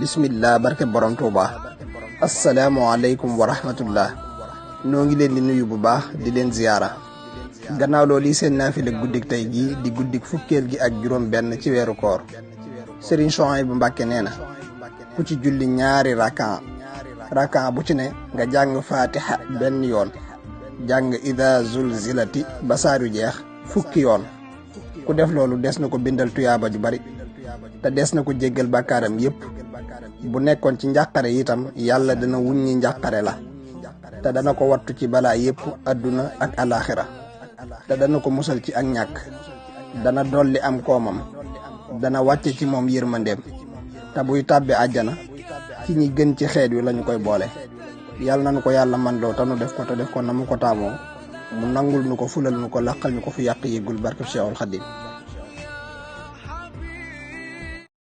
bismillah barke borom Touba. Asalaamaaleykum wa rahmatullah. noo ngi leen di nuyu bu baax di leen ziyaara. gannaaw loolu seen naafila guddik tey gi di guddik fukkeel gi ak juróom benn ci weeru koor. Serigne Souhaïbou Mbacké nee na ku ci julli ñaari rakan bu ci ne nga jàng fatiha benn yoon jàng ida zulzilati ba saaru jeex fukki yoon. ku def loolu des na ko bindal tuyaaba ju bari te des na ko jéggal bàkkaaram yépp. bu nekkoon ci njàqare itam yàlla dana wuññi njàqare la te dana ko wattu ci balaa yépp adduna ak alaxira te dana ko musal ci ak ñàkk dana dolli am koomam dana wàcce ci moom yërmandeem te buy tàbbi àjjana ci ñi gën ci xeet wi lañu koy boole. yàlla nañu ko yàlla man loo te nu def ko te def ko na mu ko taamoo mu nangul nu ko fulal nu ko laqal ñu ko fi yàq yéggul barkeb Cheikhul Khadim.